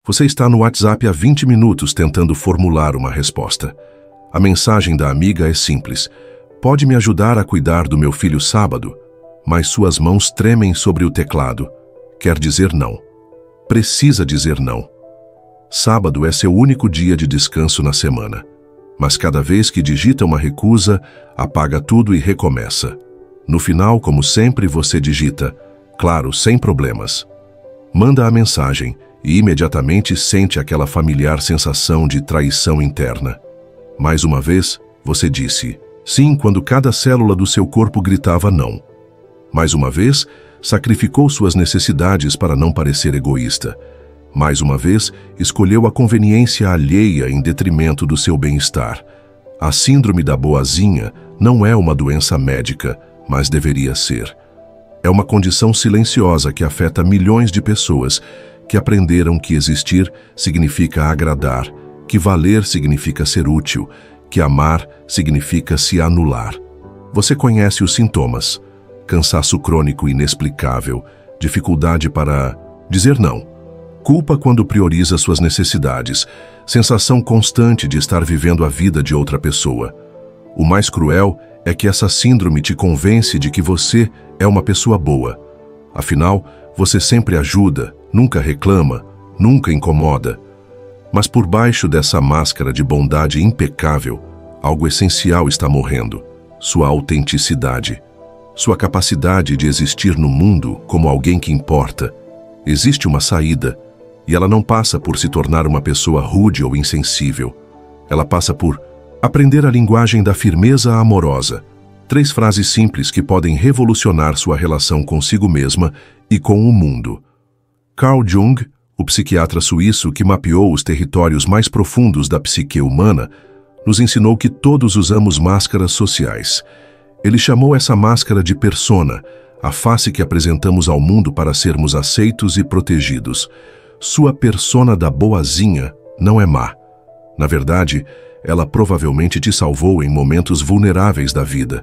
Você está no WhatsApp há 20 minutos tentando formular uma resposta. A mensagem da amiga é simples. Pode me ajudar a cuidar do meu filho sábado? Mas suas mãos tremem sobre o teclado. Quer dizer não. Precisa dizer não. Sábado é seu único dia de descanso na semana. Mas cada vez que digita uma recusa, apaga tudo e recomeça. No final, como sempre, você digita, claro, sem problemas. Manda a mensagem e imediatamente sente aquela familiar sensação de traição interna. Mais uma vez, você disse sim quando cada célula do seu corpo gritava não. Mais uma vez, sacrificou suas necessidades para não parecer egoísta. Mais uma vez, escolheu a conveniência alheia em detrimento do seu bem-estar. A síndrome da boazinha não é uma doença médica, mas deveria ser. É uma condição silenciosa que afeta milhões de pessoas que aprenderam que existir significa agradar, que valer significa ser útil, que amar significa se anular. Você conhece os sintomas: cansaço crônico inexplicável, dificuldade para dizer não, culpa quando prioriza suas necessidades, sensação constante de estar vivendo a vida de outra pessoa. O mais cruel é que essa síndrome te convence de que você é uma pessoa boa. Afinal, você sempre ajuda, nunca reclama, nunca incomoda. Mas por baixo dessa máscara de bondade impecável, algo essencial está morrendo: sua autenticidade, sua capacidade de existir no mundo como alguém que importa. Existe uma saída, e ela não passa por se tornar uma pessoa rude ou insensível. Ela passa por aprender a linguagem da firmeza amorosa. 3 frases simples que podem revolucionar sua relação consigo mesma e com o mundo. Carl Jung, o psiquiatra suíço que mapeou os territórios mais profundos da psique humana, nos ensinou que todos usamos máscaras sociais. Ele chamou essa máscara de persona, a face que apresentamos ao mundo para sermos aceitos e protegidos. Sua persona da boazinha não é má. Na verdade, ela provavelmente te salvou em momentos vulneráveis da vida.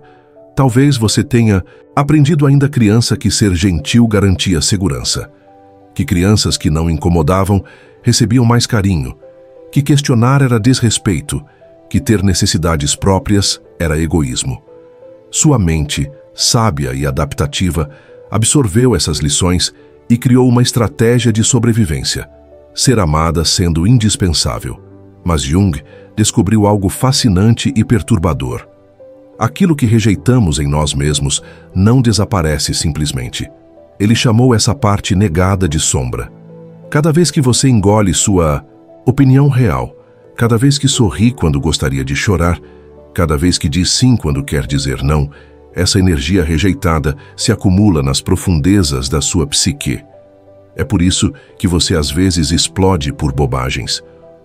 Talvez você tenha aprendido ainda criança que ser gentil garantia segurança. Que crianças que não incomodavam recebiam mais carinho. Que questionar era desrespeito. Que ter necessidades próprias era egoísmo. Sua mente, sábia e adaptativa, absorveu essas lições e criou uma estratégia de sobrevivência: ser amada sendo indispensável. Mas Jung descobriu algo fascinante e perturbador. Aquilo que rejeitamos em nós mesmos não desaparece simplesmente. Ele chamou essa parte negada de sombra. Cada vez que você engole sua opinião real, cada vez que sorri quando gostaria de chorar, cada vez que diz sim quando quer dizer não, essa energia rejeitada se acumula nas profundezas da sua psique. É por isso que você às vezes explode por bobagens.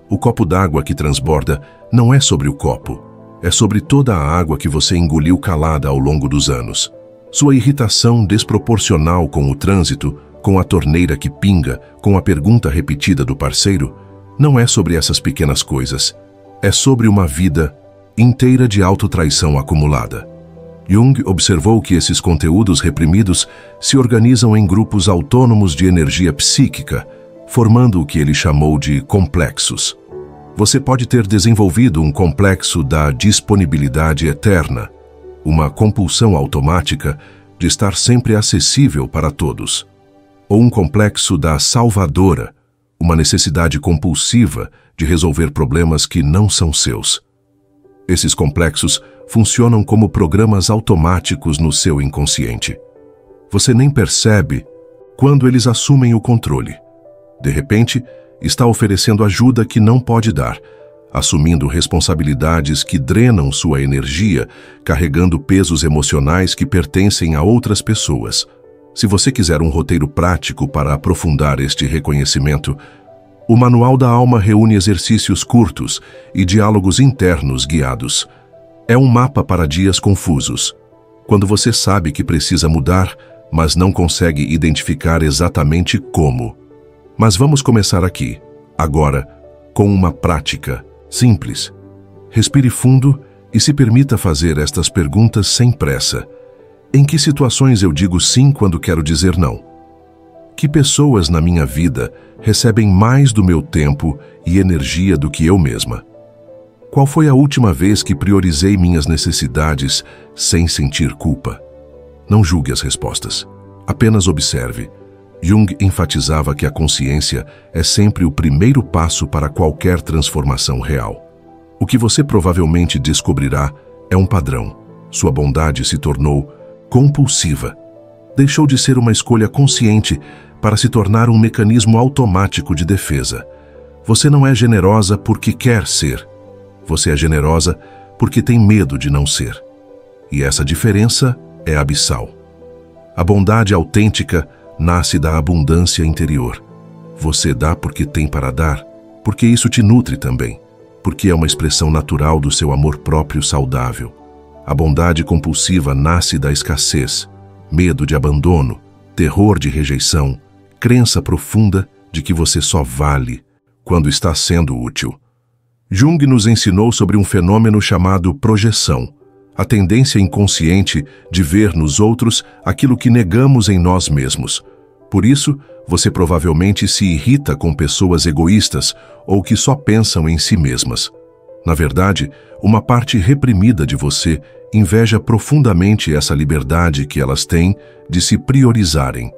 O copo d'água que transborda não é sobre o copo, é sobre toda a água que você engoliu calada ao longo dos anos. Sua irritação desproporcional com o trânsito, com a torneira que pinga, com a pergunta repetida do parceiro, não é sobre essas pequenas coisas. É sobre uma vida inteira de autotraição acumulada. Jung observou que esses conteúdos reprimidos se organizam em grupos autônomos de energia psíquica, formando o que ele chamou de complexos. Você pode ter desenvolvido um complexo da disponibilidade eterna, uma compulsão automática de estar sempre acessível para todos, ou um complexo da salvadora, uma necessidade compulsiva de resolver problemas que não são seus. Esses complexos funcionam como programas automáticos no seu inconsciente. Você nem percebe quando eles assumem o controle. De repente, está oferecendo ajuda que não pode dar, assumindo responsabilidades que drenam sua energia, carregando pesos emocionais que pertencem a outras pessoas. Se você quiser um roteiro prático para aprofundar este reconhecimento, o Manual da Alma reúne exercícios curtos e diálogos internos guiados. É um mapa para dias confusos, quando você sabe que precisa mudar, mas não consegue identificar exatamente como. Mas vamos começar aqui, agora, com uma prática simples. Respire fundo e se permita fazer estas perguntas sem pressa. Em que situações eu digo sim quando quero dizer não? Que pessoas na minha vida recebem mais do meu tempo e energia do que eu mesma? Qual foi a última vez que priorizei minhas necessidades sem sentir culpa? Não julgue as respostas. Apenas observe. Jung enfatizava que a consciência é sempre o primeiro passo para qualquer transformação real. O que você provavelmente descobrirá é um padrão. Sua bondade se tornou compulsiva. Deixou de ser uma escolha consciente para se tornar um mecanismo automático de defesa. Você não é generosa porque quer ser. Você é generosa porque tem medo de não ser. E essa diferença é abissal. A bondade autêntica nasce da abundância interior. Você dá porque tem para dar, porque isso te nutre também, porque é uma expressão natural do seu amor próprio saudável. A bondade compulsiva nasce da escassez, medo de abandono, terror de rejeição, crença profunda de que você só vale quando está sendo útil. Jung nos ensinou sobre um fenômeno chamado projeção, a tendência inconsciente de ver nos outros aquilo que negamos em nós mesmos. Por isso, você provavelmente se irrita com pessoas egoístas ou que só pensam em si mesmas. Na verdade, uma parte reprimida de você inveja profundamente essa liberdade que elas têm de se priorizarem.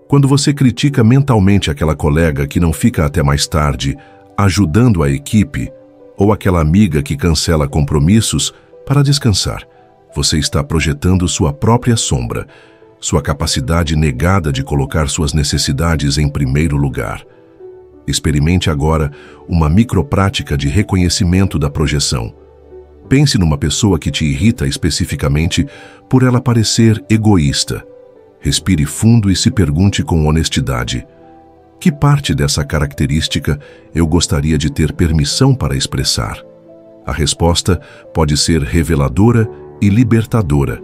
Quando você critica mentalmente aquela colega que não fica até mais tarde ajudando a equipe, ou aquela amiga que cancela compromissos para descansar, você está projetando sua própria sombra, sua capacidade negada de colocar suas necessidades em primeiro lugar. Experimente agora uma microprática de reconhecimento da projeção. Pense numa pessoa que te irrita especificamente por ela parecer egoísta. Respire fundo e se pergunte com honestidade: que parte dessa característica eu gostaria de ter permissão para expressar? A resposta pode ser reveladora e libertadora.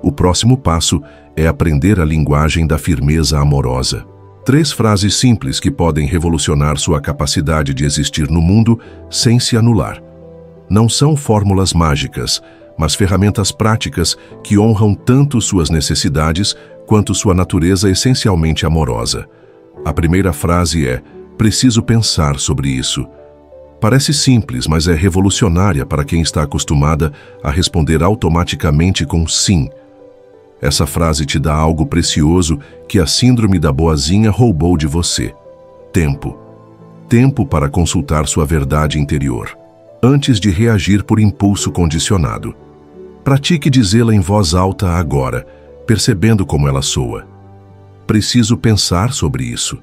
O próximo passo é aprender a linguagem da firmeza amorosa. 3 frases simples que podem revolucionar sua capacidade de existir no mundo sem se anular. Não são fórmulas mágicas, mas ferramentas práticas que honram tanto suas necessidades quanto sua natureza essencialmente amorosa. A primeira frase é: preciso pensar sobre isso. Parece simples, mas é revolucionária para quem está acostumada a responder automaticamente com sim. Essa frase te dá algo precioso que a síndrome da boazinha roubou de você: tempo. Tempo para consultar sua verdade interior, antes de reagir por impulso condicionado. Pratique dizê-la em voz alta agora, percebendo como ela soa. Preciso pensar sobre isso.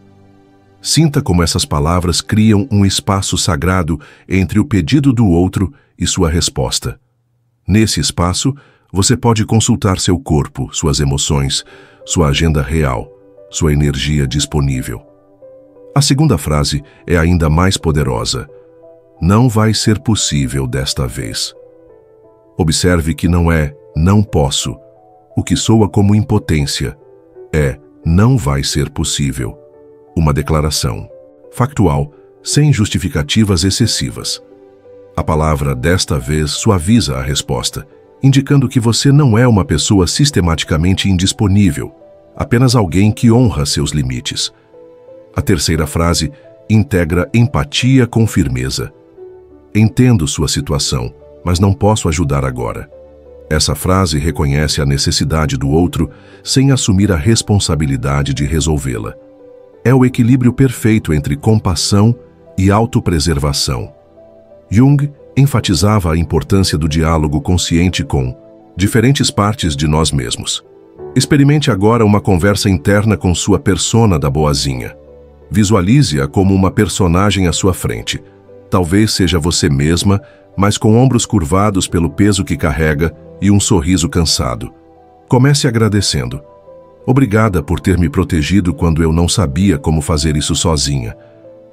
Sinta como essas palavras criam um espaço sagrado entre o pedido do outro e sua resposta. Nesse espaço, você pode consultar seu corpo, suas emoções, sua agenda real, sua energia disponível. A segunda frase é ainda mais poderosa: não vai ser possível desta vez. Observe que não é não posso, o que soa como impotência. É não vai ser possível. Uma declaração factual, sem justificativas excessivas. A palavra desta vez suaviza a resposta, indicando que você não é uma pessoa sistematicamente indisponível, apenas alguém que honra seus limites. A terceira frase integra empatia com firmeza. Entendo sua situação, mas não posso ajudar agora. Essa frase reconhece a necessidade do outro sem assumir a responsabilidade de resolvê-la. É o equilíbrio perfeito entre compassão e autopreservação. Jung enfatizava a importância do diálogo consciente com diferentes partes de nós mesmos. Experimente agora uma conversa interna com sua persona da boazinha. Visualize-a como uma personagem à sua frente. Talvez seja você mesma, mas com ombros curvados pelo peso que carrega e um sorriso cansado. Comece agradecendo. Obrigada por ter me protegido quando eu não sabia como fazer isso sozinha.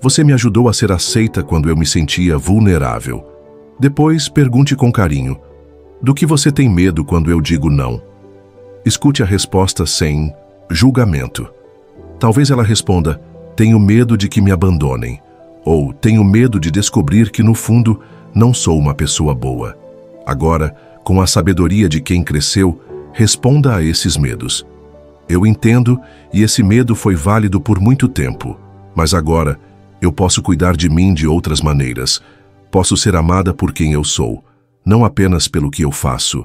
Você me ajudou a ser aceita quando eu me sentia vulnerável. Depois, pergunte com carinho: do que você tem medo quando eu digo não? Escute a resposta sem julgamento. Talvez ela responda: tenho medo de que me abandonem. Ou tenho medo de descobrir que, no fundo, não sou uma pessoa boa. Agora, com a sabedoria de quem cresceu, responda a esses medos. Eu entendo, e esse medo foi válido por muito tempo. Mas agora, eu posso cuidar de mim de outras maneiras. Posso ser amada por quem eu sou, não apenas pelo que eu faço.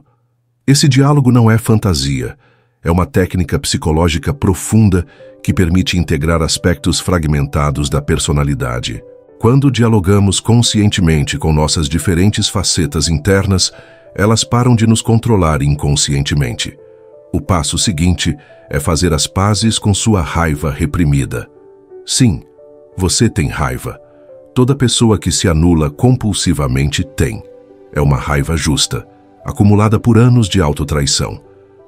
Esse diálogo não é fantasia. É uma técnica psicológica profunda que permite integrar aspectos fragmentados da personalidade. Quando dialogamos conscientemente com nossas diferentes facetas internas, elas param de nos controlar inconscientemente. O passo seguinte é fazer as pazes com sua raiva reprimida. Sim, você tem raiva. Toda pessoa que se anula compulsivamente tem. É uma raiva justa, acumulada por anos de autotraição.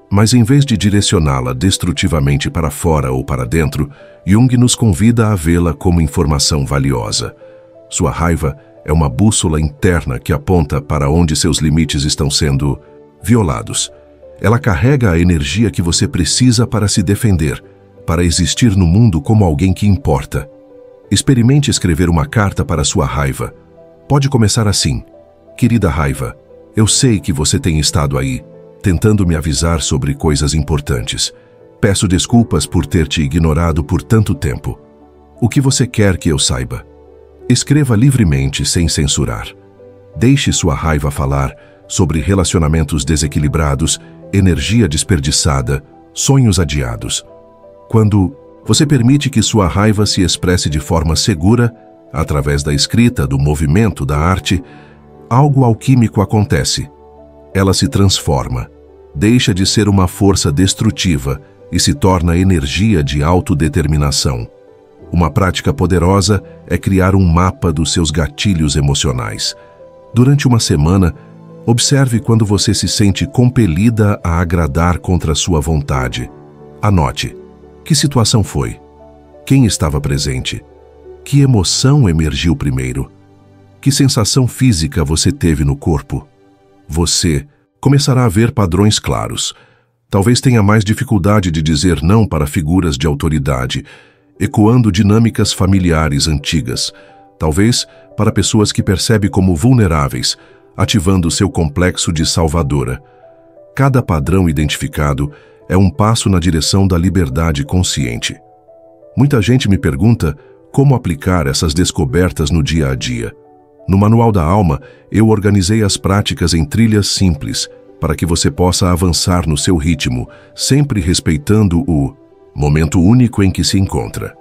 Mas em vez de direcioná-la destrutivamente para fora ou para dentro, Jung nos convida a vê-la como informação valiosa. Sua raiva é uma bússola interna que aponta para onde seus limites estão sendo violados. Ela carrega a energia que você precisa para se defender, para existir no mundo como alguém que importa. Experimente escrever uma carta para sua raiva. Pode começar assim: Querida raiva, eu sei que você tem estado aí, tentando me avisar sobre coisas importantes. Peço desculpas por ter te ignorado por tanto tempo. O que você quer que eu saiba? Escreva livremente, sem censurar. Deixe sua raiva falar sobre relacionamentos desequilibrados, energia desperdiçada, sonhos adiados. Quando você permite que sua raiva se expresse de forma segura, através da escrita, do movimento, da arte, algo alquímico acontece. Ela se transforma, deixa de ser uma força destrutiva e se torna energia de autodeterminação. Uma prática poderosa é criar um mapa dos seus gatilhos emocionais. Durante uma semana, observe quando você se sente compelida a agradar contra sua vontade. Anote: que situação foi? Quem estava presente? Que emoção emergiu primeiro? Que sensação física você teve no corpo? Você começará a ver padrões claros. Talvez tenha mais dificuldade de dizer não para figuras de autoridade, ecoando dinâmicas familiares antigas. Talvez para pessoas que percebe como vulneráveis, ativando seu complexo de salvadora. Cada padrão identificado é um passo na direção da liberdade consciente. Muita gente me pergunta como aplicar essas descobertas no dia a dia. No Manual da Alma, eu organizei as práticas em trilhas simples, para que você possa avançar no seu ritmo, sempre respeitando o momento único em que se encontra.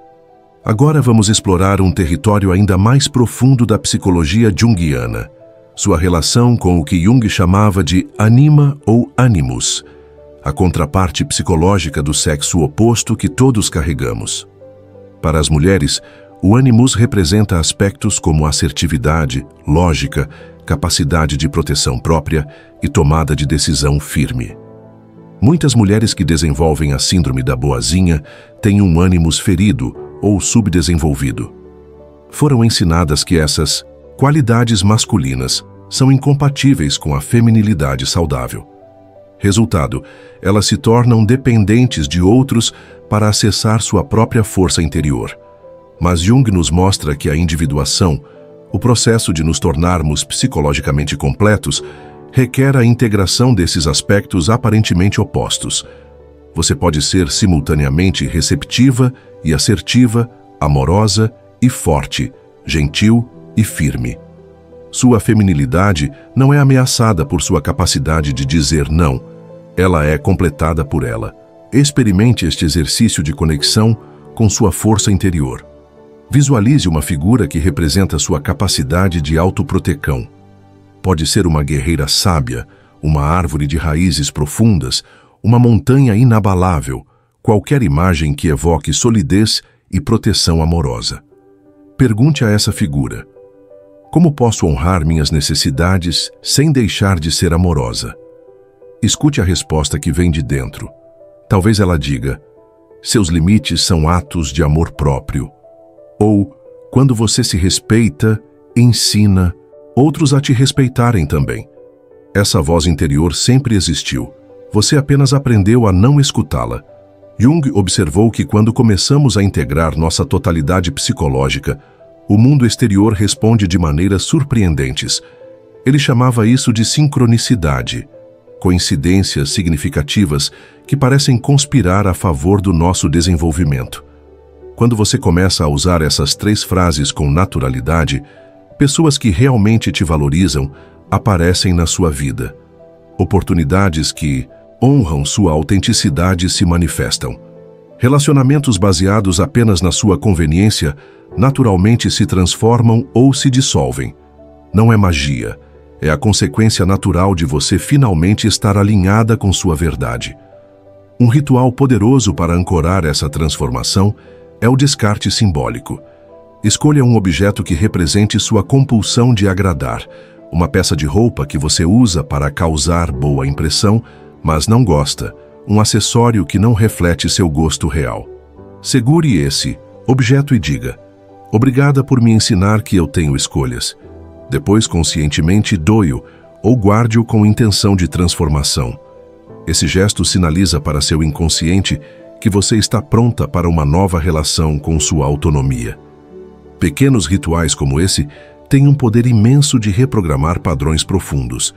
Agora vamos explorar um território ainda mais profundo da psicologia junguiana, sua relação com o que Jung chamava de anima ou animus, a contraparte psicológica do sexo oposto que todos carregamos. Para as mulheres, o animus representa aspectos como assertividade, lógica, capacidade de proteção própria e tomada de decisão firme. Muitas mulheres que desenvolvem a síndrome da boazinha têm um animus ferido ou subdesenvolvido. Foram ensinadas que essas qualidades masculinas são incompatíveis com a feminilidade saudável. Resultado, elas se tornam dependentes de outros para acessar sua própria força interior. Mas Jung nos mostra que a individuação, o processo de nos tornarmos psicologicamente completos, requer a integração desses aspectos aparentemente opostos. Você pode ser simultaneamente receptiva e assertiva, amorosa e forte, gentil e firme. Sua feminilidade não é ameaçada por sua capacidade de dizer não, ela é completada por ela. Experimente este exercício de conexão com sua força interior. Visualize uma figura que representa sua capacidade de autoprotecão. Pode ser uma guerreira sábia, uma árvore de raízes profundas, uma montanha inabalável, qualquer imagem que evoque solidez e proteção amorosa. Pergunte a essa figura: como posso honrar minhas necessidades sem deixar de ser amorosa? Escute a resposta que vem de dentro. Talvez ela diga: seus limites são atos de amor próprio. Ou, quando você se respeita, ensina outros a te respeitarem também. Essa voz interior sempre existiu. Você apenas aprendeu a não escutá-la. Jung observou que quando começamos a integrar nossa totalidade psicológica, o mundo exterior responde de maneiras surpreendentes. Ele chamava isso de sincronicidade. coincidências significativas que parecem conspirar a favor do nosso desenvolvimento. Quando você começa a usar essas 3 frases com naturalidade, pessoas que realmente te valorizam aparecem na sua vida. Oportunidades que honram sua autenticidade se manifestam. Relacionamentos baseados apenas na sua conveniência naturalmente se transformam ou se dissolvem. Não é magia, é a consequência natural de você finalmente estar alinhada com sua verdade. Um ritual poderoso para ancorar essa transformação é o descarte simbólico. Escolha um objeto que represente sua compulsão de agradar, uma peça de roupa que você usa para causar boa impressão, mas não gosta, um acessório que não reflete seu gosto real. Segure esse objeto e diga: obrigada por me ensinar que eu tenho escolhas. Depois, conscientemente, doe-o ou guarde-o com intenção de transformação. Esse gesto sinaliza para seu inconsciente que você está pronta para uma nova relação com sua autonomia. Pequenos rituais como esse têm um poder imenso de reprogramar padrões profundos.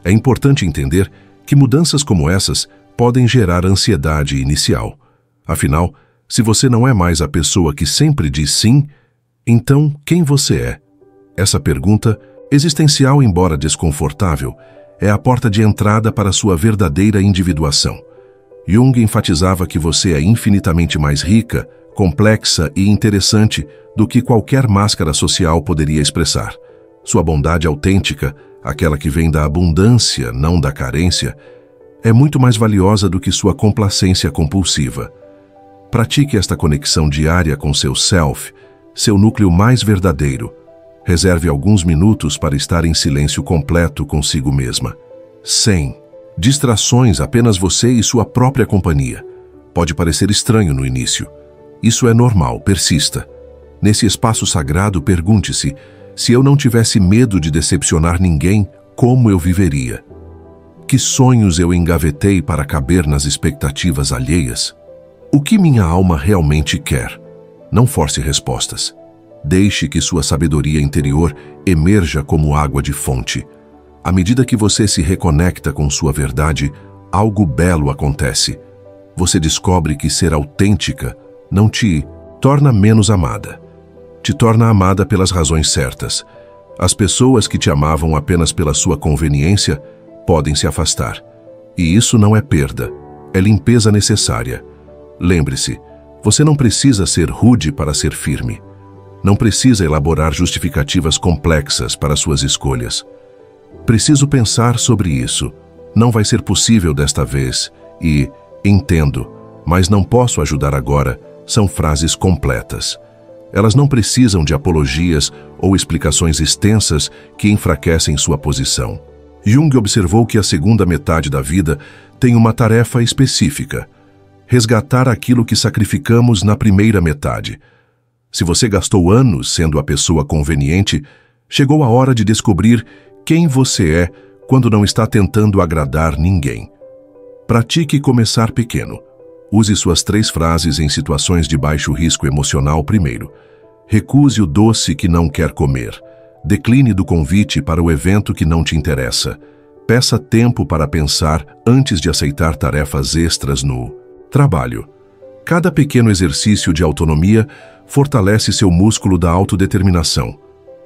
É importante entender que mudanças como essas podem gerar ansiedade inicial. Afinal, se você não é mais a pessoa que sempre diz sim, então quem você é? Essa pergunta, existencial embora desconfortável, é a porta de entrada para sua verdadeira individuação. Jung enfatizava que você é infinitamente mais rica, complexa e interessante do que qualquer máscara social poderia expressar. Sua bondade autêntica, aquela que vem da abundância, não da carência, é muito mais valiosa do que sua complacência compulsiva. Pratique esta conexão diária com seu self, seu núcleo mais verdadeiro. Reserve alguns minutos para estar em silêncio completo consigo mesma. Sem distrações, apenas você e sua própria companhia. Pode parecer estranho no início. Isso é normal, persista. Nesse espaço sagrado, pergunte-se: se eu não tivesse medo de decepcionar ninguém, como eu viveria? Que sonhos eu engavetei para caber nas expectativas alheias? O que minha alma realmente quer? Não force respostas. Deixe que sua sabedoria interior emerja como água de fonte. À medida que você se reconecta com sua verdade, algo belo acontece. Você descobre que ser autêntica não te torna menos amada. Te torna amada pelas razões certas. As pessoas que te amavam apenas pela sua conveniência podem se afastar. E isso não é perda, é limpeza necessária. Lembre-se, você não precisa ser rude para ser firme. Não precisa elaborar justificativas complexas para suas escolhas. Preciso pensar sobre isso. Não vai ser possível desta vez e entendo, mas não posso ajudar agora. São frases completas. Elas não precisam de apologias ou explicações extensas que enfraquecem sua posição. Jung observou que a segunda metade da vida tem uma tarefa específica: resgatar aquilo que sacrificamos na primeira metade. Se você gastou anos sendo a pessoa conveniente, chegou a hora de descobrir quem você é quando não está tentando agradar ninguém. Pratique começar pequeno. Use suas 3 frases em situações de baixo risco emocional primeiro. Recuse o doce que não quer comer. Decline do convite para o evento que não te interessa. Peça tempo para pensar antes de aceitar tarefas extras no trabalho. Cada pequeno exercício de autonomia fortalece seu músculo da autodeterminação.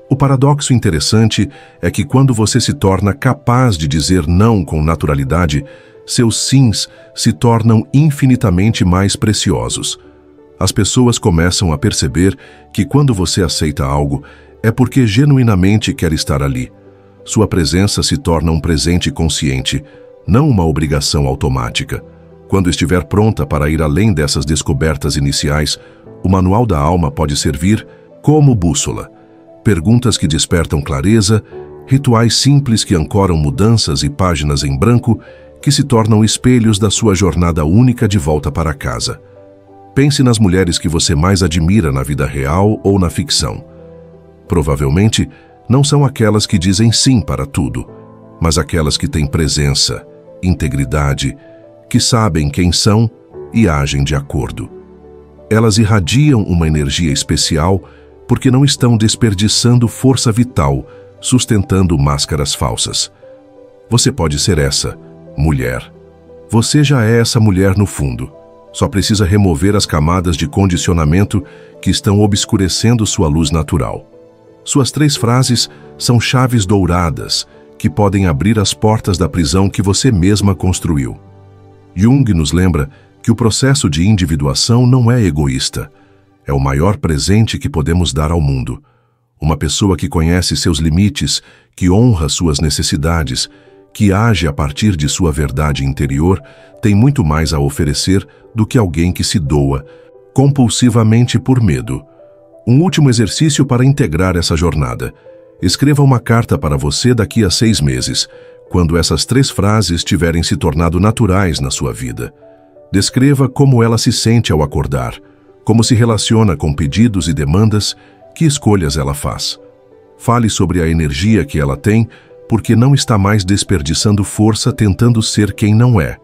O paradoxo interessante é que quando você se torna capaz de dizer não com naturalidade, seus sims se tornam infinitamente mais preciosos. As pessoas começam a perceber que quando você aceita algo, é porque genuinamente quer estar ali. Sua presença se torna um presente consciente, não uma obrigação automática. Quando estiver pronta para ir além dessas descobertas iniciais, o Manual da Alma pode servir como bússola. Perguntas que despertam clareza, rituais simples que ancoram mudanças e páginas em branco que se tornam espelhos da sua jornada única de volta para casa. Pense nas mulheres que você mais admira na vida real ou na ficção. Provavelmente, não são aquelas que dizem sim para tudo, mas aquelas que têm presença, integridade, que sabem quem são e agem de acordo. Elas irradiam uma energia especial porque não estão desperdiçando força vital, sustentando máscaras falsas. Você pode ser essa, Mulher. Você já é essa mulher no fundo. Só precisa remover as camadas de condicionamento que estão obscurecendo sua luz natural. Suas 3 frases são chaves douradas que podem abrir as portas da prisão que você mesma construiu. Jung nos lembra que o processo de individuação não é egoísta. É o maior presente que podemos dar ao mundo. Uma pessoa que conhece seus limites, que honra suas necessidades, que age a partir de sua verdade interior, tem muito mais a oferecer do que alguém que se doa compulsivamente por medo. Um último exercício para integrar essa jornada. Escreva uma carta para você daqui a 6 meses, quando essas 3 frases tiverem se tornado naturais na sua vida. Descreva como ela se sente ao acordar, como se relaciona com pedidos e demandas, que escolhas ela faz. Fale sobre a energia que ela tem, porque não está mais desperdiçando força tentando ser quem não é.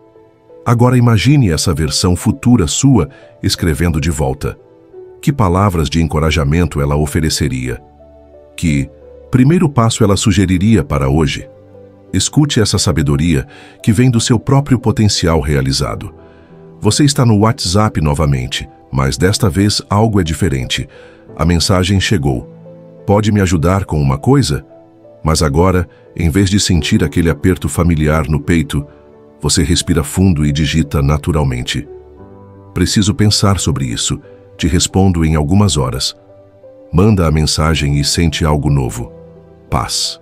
Agora imagine essa versão futura sua escrevendo de volta. Que palavras de encorajamento ela ofereceria? Que primeiro passo ela sugeriria para hoje? Escute essa sabedoria que vem do seu próprio potencial realizado. Você está no WhatsApp novamente, mas desta vez algo é diferente. A mensagem chegou. Pode me ajudar com uma coisa? Mas agora, em vez de sentir aquele aperto familiar no peito, você respira fundo e digita naturalmente. Preciso pensar sobre isso. Te respondo em algumas horas. Manda a mensagem e sente algo novo. Paz.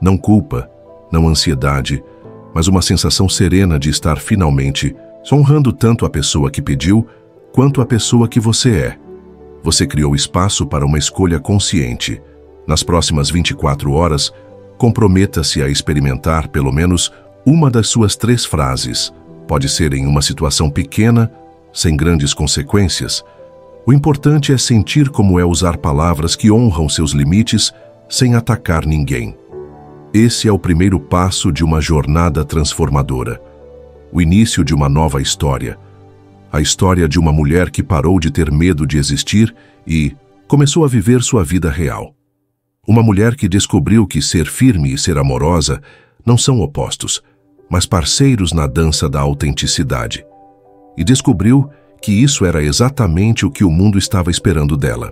Não culpa, não ansiedade, mas uma sensação serena de estar finalmente honrando tanto a pessoa que pediu, quanto a pessoa que você é. Você criou espaço para uma escolha consciente. Nas próximas 24 horas, comprometa-se a experimentar pelo menos uma das suas 3 frases. Pode ser em uma situação pequena, sem grandes consequências. O importante é sentir como é usar palavras que honram seus limites sem atacar ninguém. Esse é o primeiro passo de uma jornada transformadora. O início de uma nova história. A história de uma mulher que parou de ter medo de existir e começou a viver sua vida real. Uma mulher que descobriu que ser firme e ser amorosa não são opostos, mas parceiros na dança da autenticidade. E descobriu que isso era exatamente o que o mundo estava esperando dela.